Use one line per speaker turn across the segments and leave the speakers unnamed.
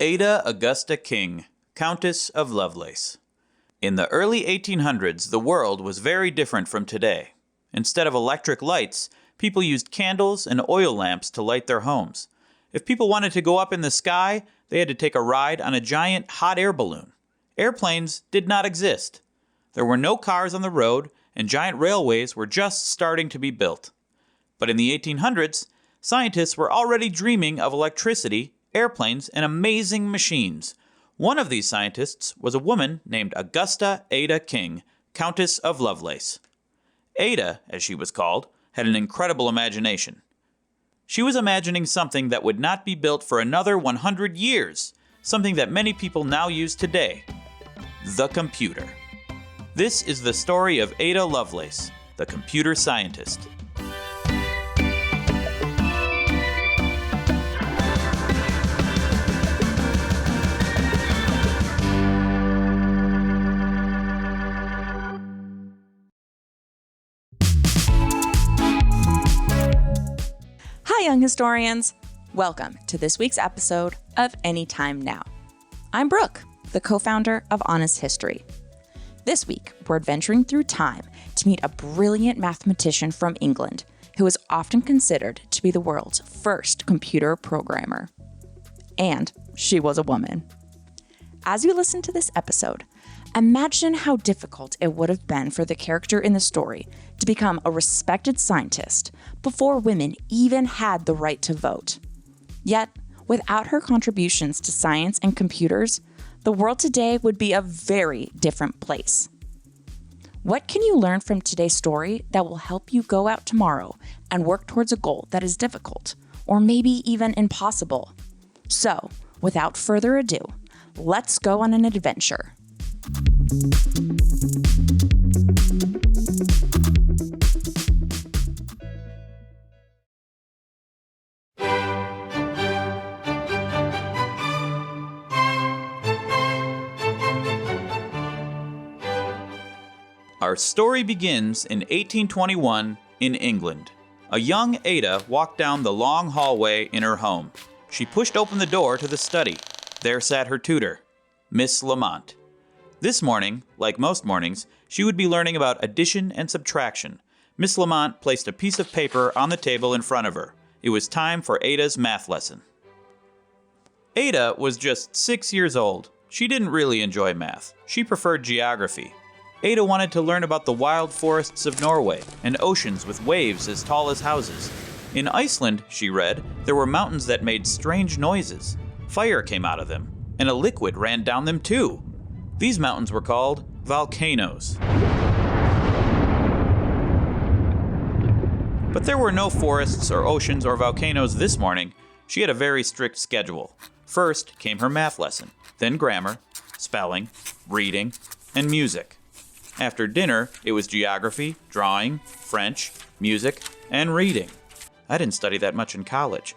Ada Augusta King, Countess of Lovelace. In the early 1800s, the world was very different from today. Instead of electric lights, people used candles and oil lamps to light their homes. If people wanted to go up in the sky, they had to take a ride on a giant hot air balloon. Airplanes did not exist. There were no cars on the road, and giant railways were just starting to be built. But in the 1800s, scientists were already dreaming of electricity, airplanes, and amazing machines. One of these scientists was a woman named Augusta Ada King, Countess of Lovelace. Ada, as she was called, had an incredible imagination. She was imagining something that would not be built for another 100 years, something that many people now use today: the computer. This is the story of Ada Lovelace, the computer scientist.
Hi, young historians. Welcome to this week's episode of Anytime Now. I'm Brooke, the co-founder of Honest History. This week, we're adventuring through time to meet a brilliant mathematician from England who is often considered to be the world's first computer programmer. And she was a woman. As you listen to this episode, imagine how difficult it would have been for the character in the story to become a respected scientist before women even had the right to vote. Yet, without her contributions to science and computers, the world today would be a very different place. What can you learn from today's story that will help you go out tomorrow and work towards a goal that is difficult, or maybe even impossible? So, without further ado, let's go on an adventure.
Our story begins in 1821 in England. A young Ada walked down the long hallway in her home. She pushed open the door to the study. There sat her tutor, Miss Lamont. This morning, like most mornings, she would be learning about addition and subtraction. Miss Lamont placed a piece of paper on the table in front of her. It was time for Ada's math lesson. Ada was just 6 years old. She didn't really enjoy math. She preferred geography. Ada wanted to learn about the wild forests of Norway and oceans with waves as tall as houses. In Iceland, she read, there were mountains that made strange noises. Fire came out of them, and a liquid ran down them too. These mountains were called volcanoes. But there were no forests or oceans or volcanoes this morning. She had a very strict schedule. First came her math lesson, then grammar, spelling, reading, and music. After dinner, it was geography, drawing, French, music, and reading. I didn't study that much in college.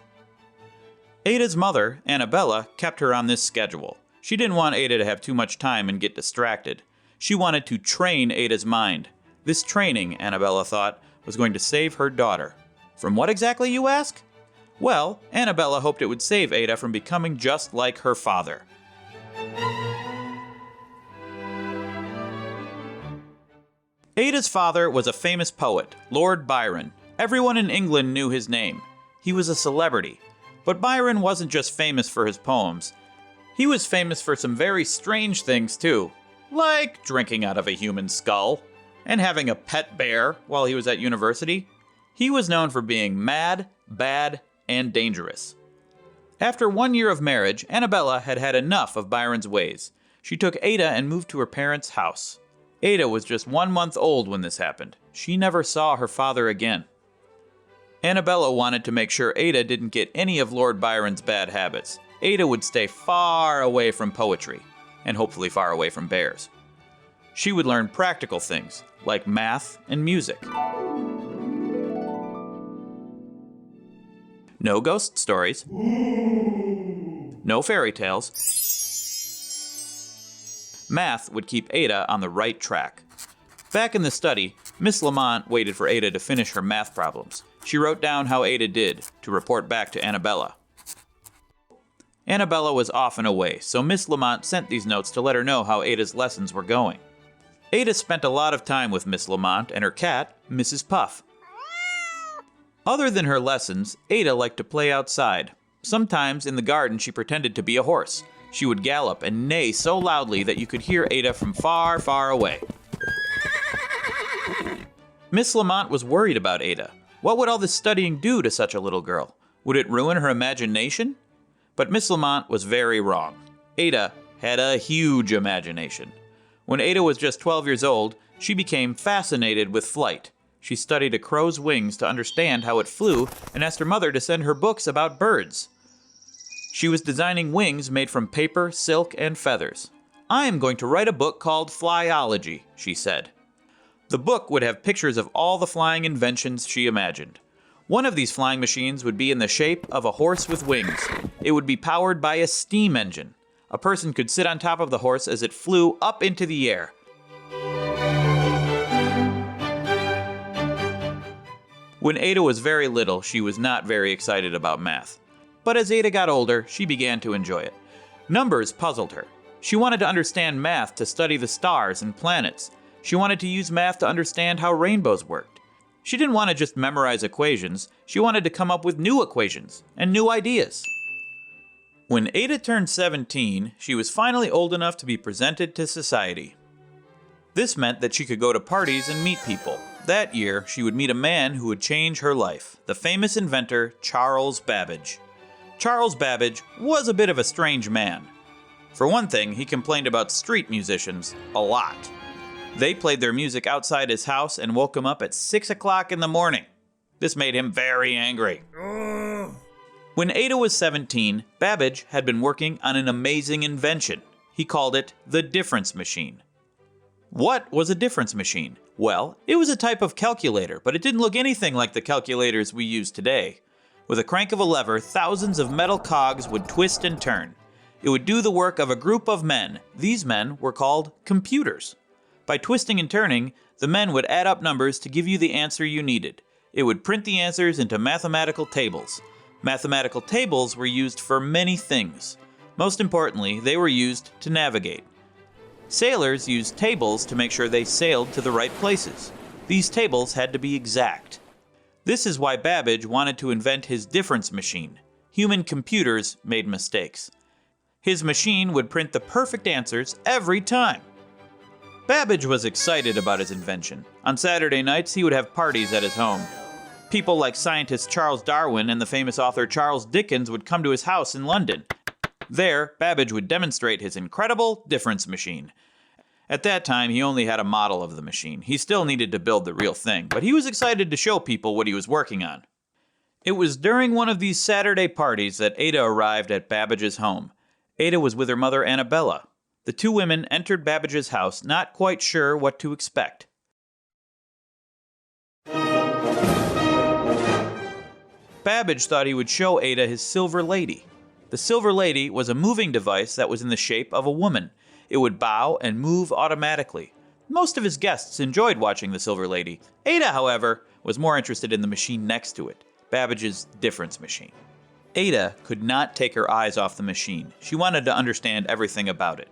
Ada's mother, Annabella, kept her on this schedule. She didn't want Ada to have too much time and get distracted. She wanted to train Ada's mind. This training, Annabella thought, was going to save her daughter. From what exactly, you ask? Well, Annabella hoped it would save Ada from becoming just like her father. Ada's father was a famous poet, Lord Byron. Everyone in England knew his name. He was a celebrity. But Byron wasn't just famous for his poems. He was famous for some very strange things too, like drinking out of a human skull and having a pet bear while he was at university. He was known for being mad, bad, and dangerous. After 1 year of marriage, Annabella had had enough of Byron's ways. She took Ada and moved to her parents' house. Ada was just 1 month old when this happened. She never saw her father again. Annabella wanted to make sure Ada didn't get any of Lord Byron's bad habits. Ada would stay far away from poetry, and hopefully far away from bears. She would learn practical things, like math and music. No ghost stories. No fairy tales. Math would keep Ada on the right track. Back in the study, Miss Lamont waited for Ada to finish her math problems. She wrote down how Ada did to report back to Annabella. Annabella was often away, so Miss Lamont sent these notes to let her know how Ada's lessons were going. Ada spent a lot of time with Miss Lamont and her cat, Mrs. Puff. Other than her lessons, Ada liked to play outside. Sometimes in the garden she pretended to be a horse. She would gallop and neigh so loudly that you could hear Ada from far, far away. Miss Lamont was worried about Ada. What would all this studying do to such a little girl? Would it ruin her imagination? But Miss Lamont was very wrong. Ada had a huge imagination. When Ada was just 12 years old, she became fascinated with flight. She studied a crow's wings to understand how it flew and asked her mother to send her books about birds. She was designing wings made from paper, silk, and feathers. "I am going to write a book called Flyology," she said. The book would have pictures of all the flying inventions she imagined. One of these flying machines would be in the shape of a horse with wings. It would be powered by a steam engine. A person could sit on top of the horse as it flew up into the air. When Ada was very little, she was not very excited about math. But as Ada got older, she began to enjoy it. Numbers puzzled her. She wanted to understand math to study the stars and planets. She wanted to use math to understand how rainbows worked. She didn't want to just memorize equations. She wanted to come up with new equations and new ideas. When Ada turned 17, she was finally old enough to be presented to society. This meant that she could go to parties and meet people. That year, she would meet a man who would change her life, the famous inventor Charles Babbage. Charles Babbage was a bit of a strange man. For one thing, he complained about street musicians a lot. They played their music outside his house and woke him up at 6 o'clock in the morning. This made him very angry. When Ada was 17, Babbage had been working on an amazing invention. He called it the difference machine. What was a difference machine? Well, it was a type of calculator, but it didn't look anything like the calculators we use today. With a crank of a lever, thousands of metal cogs would twist and turn. It would do the work of a group of men. These men were called computers. By twisting and turning, the men would add up numbers to give you the answer you needed. It would print the answers into mathematical tables. Mathematical tables were used for many things. Most importantly, they were used to navigate. Sailors used tables to make sure they sailed to the right places. These tables had to be exact. This is why Babbage wanted to invent his difference machine. Human computers made mistakes. His machine would print the perfect answers every time. Babbage was excited about his invention. On Saturday nights, he would have parties at his home. People like scientist Charles Darwin and the famous author Charles Dickens would come to his house in London. There, Babbage would demonstrate his incredible difference machine. At that time, he only had a model of the machine. He still needed to build the real thing, but he was excited to show people what he was working on. It was during one of these Saturday parties that Ada arrived at Babbage's home. Ada was with her mother Annabella. The two women entered Babbage's house, not quite sure what to expect. Babbage thought he would show Ada his silver lady. The silver lady was a moving device that was in the shape of a woman. It would bow and move automatically. Most of his guests enjoyed watching the silver lady. Ada, however, was more interested in the machine next to it, Babbage's difference machine. Ada could not take her eyes off the machine. She wanted to understand everything about it.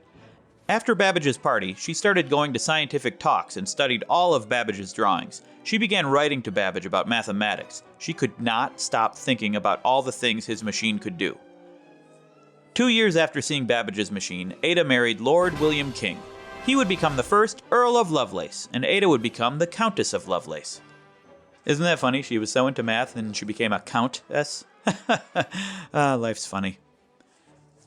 After Babbage's party, she started going to scientific talks and studied all of Babbage's drawings. She began writing to Babbage about mathematics. She could not stop thinking about all the things his machine could do. 2 years after seeing Babbage's machine, Ada married Lord William King. He would become the first Earl of Lovelace, and Ada would become the Countess of Lovelace. Isn't that funny? She was so into math and she became a countess. Life's funny.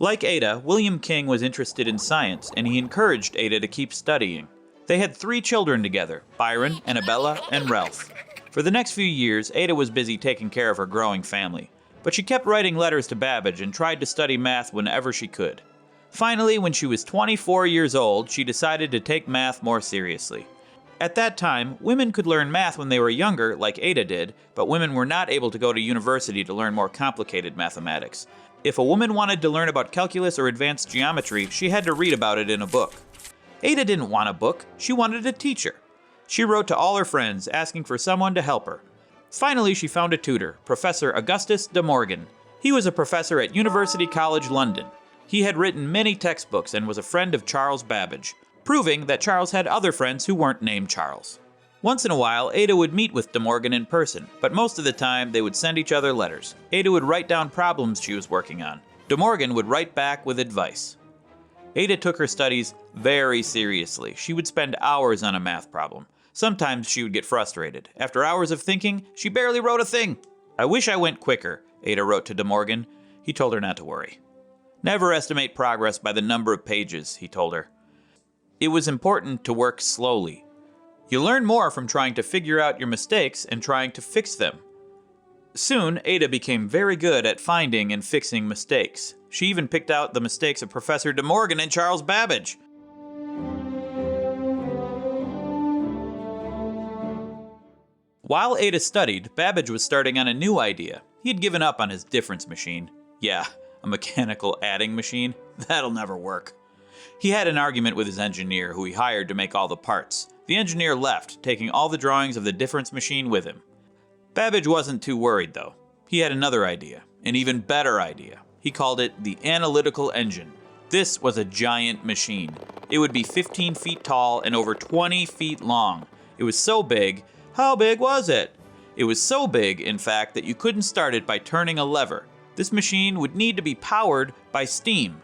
Like Ada, William King was interested in science, and he encouraged Ada to keep studying. They had 3 children together, Byron, Annabella, and Ralph. For the next few years, Ada was busy taking care of her growing family. But she kept writing letters to Babbage and tried to study math whenever she could. Finally, when she was 24 years old, she decided to take math more seriously. At that time, women could learn math when they were younger, like Ada did, but women were not able to go to university to learn more complicated mathematics. If a woman wanted to learn about calculus or advanced geometry, she had to read about it in a book. Ada didn't want a book, she wanted a teacher. She wrote to all her friends, asking for someone to help her. Finally, she found a tutor, Professor Augustus de Morgan. He was a professor at University College London. He had written many textbooks and was a friend of Charles Babbage, proving that Charles had other friends who weren't named Charles. Once in a while, Ada would meet with De Morgan in person, but most of the time they would send each other letters. Ada would write down problems she was working on. De Morgan would write back with advice. Ada took her studies very seriously. She would spend hours on a math problem. Sometimes she would get frustrated. After hours of thinking, she barely wrote a thing. "I wish I went quicker," Ada wrote to De Morgan. He told her not to worry. "Never estimate progress by the number of pages," he told her. It was important to work slowly. You learn more from trying to figure out your mistakes and trying to fix them. Soon, Ada became very good at finding and fixing mistakes. She even picked out the mistakes of Professor De Morgan and Charles Babbage. While Ada studied, Babbage was starting on a new idea. He had given up on his difference machine. Yeah, a mechanical adding machine? That'll never work. He had an argument with his engineer, who he hired to make all the parts. The engineer left, taking all the drawings of the difference machine with him. Babbage wasn't too worried, though. He had another idea, an even better idea. He called it the analytical engine. This was a giant machine. It would be 15 feet tall and over 20 feet long. It was so big. How big was it? It was so big, in fact, that you couldn't start it by turning a lever. This machine would need to be powered by steam.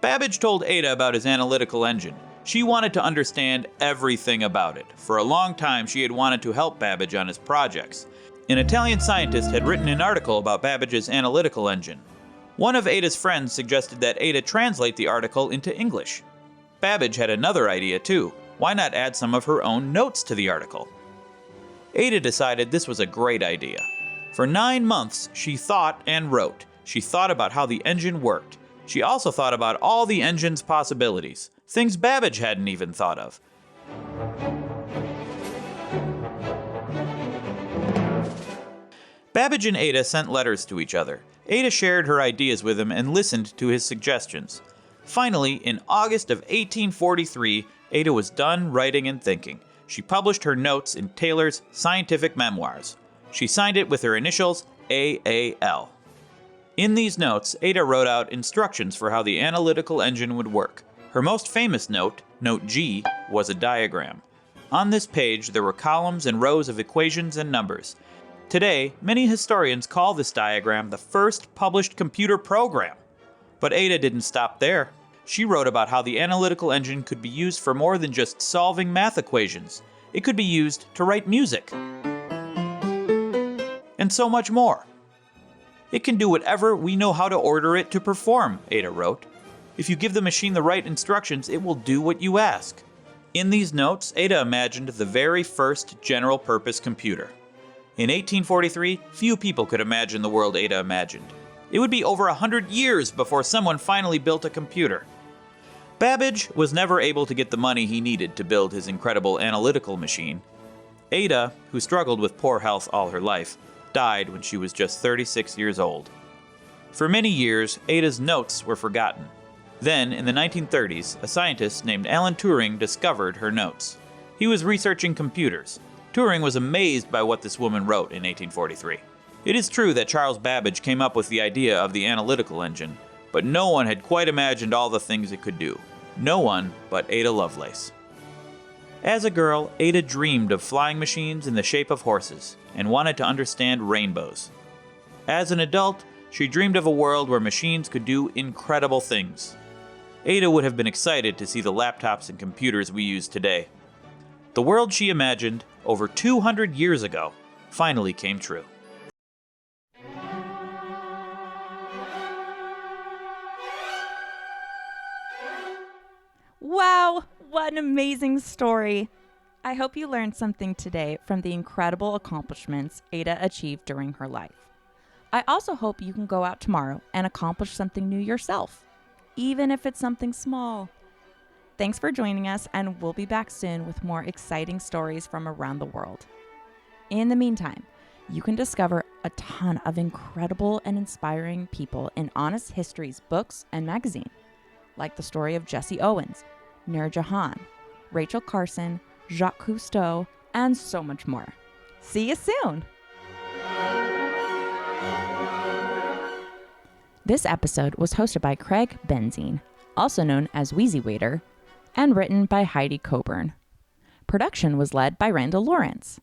Babbage told Ada about his analytical engine. She wanted to understand everything about it. For a long time, she had wanted to help Babbage on his projects. An Italian scientist had written an article about Babbage's analytical engine. One of Ada's friends suggested that Ada translate the article into English. Babbage had another idea too. Why not add some of her own notes to the article? Ada decided this was a great idea. For 9 months, she thought and wrote. She thought about how the engine worked. She also thought about all the engine's possibilities, things Babbage hadn't even thought of. Babbage and Ada sent letters to each other. Ada shared her ideas with him and listened to his suggestions. Finally, in August of 1843, Ada was done writing and thinking. She published her notes in Taylor's Scientific Memoirs. She signed it with her initials, AAL. In these notes, Ada wrote out instructions for how the analytical engine would work. Her most famous note, Note G, was a diagram. On this page, there were columns and rows of equations and numbers. Today, many historians call this diagram the first published computer program. But Ada didn't stop there. She wrote about how the analytical engine could be used for more than just solving math equations. It could be used to write music. And so much more. It can do whatever we know how to order it to perform, Ada wrote. If you give the machine the right instructions, it will do what you ask. In these notes, Ada imagined the very first general-purpose computer. In 1843, few people could imagine the world Ada imagined. It would be over 100 years before someone finally built a computer. Babbage was never able to get the money he needed to build his incredible analytical machine. Ada, who struggled with poor health all her life, died when she was just 36 years old. For many years, Ada's notes were forgotten. Then, in the 1930s, a scientist named Alan Turing discovered her notes. He was researching computers. Turing was amazed by what this woman wrote in 1843. It is true that Charles Babbage came up with the idea of the analytical engine, but no one had quite imagined all the things it could do. No one but Ada Lovelace. As a girl, Ada dreamed of flying machines in the shape of horses and wanted to understand rainbows. As an adult, she dreamed of a world where machines could do incredible things. Ada would have been excited to see the laptops and computers we use today. The world she imagined over 200 years ago finally came true.
Wow, what an amazing story! I hope you learned something today from the incredible accomplishments Ada achieved during her life. I also hope you can go out tomorrow and accomplish something new yourself, even if it's something small. Thanks for joining us, and we'll be back soon with more exciting stories from around the world. In the meantime, you can discover a ton of incredible and inspiring people in Honest History's books and magazine, like the story of Jesse Owens, Nur Jahan, Rachel Carson, Jacques Cousteau, and so much more. See you soon! This episode was hosted by Craig Benzine, also known as WheezyWaiter, and written by Heidi Coburn. Production was led by Randall Lawrence.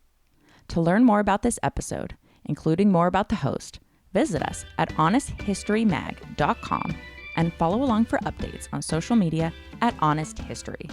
To learn more about this episode, including more about the host, visit us at honesthistorymag.com and follow along for updates on social media at Honest History.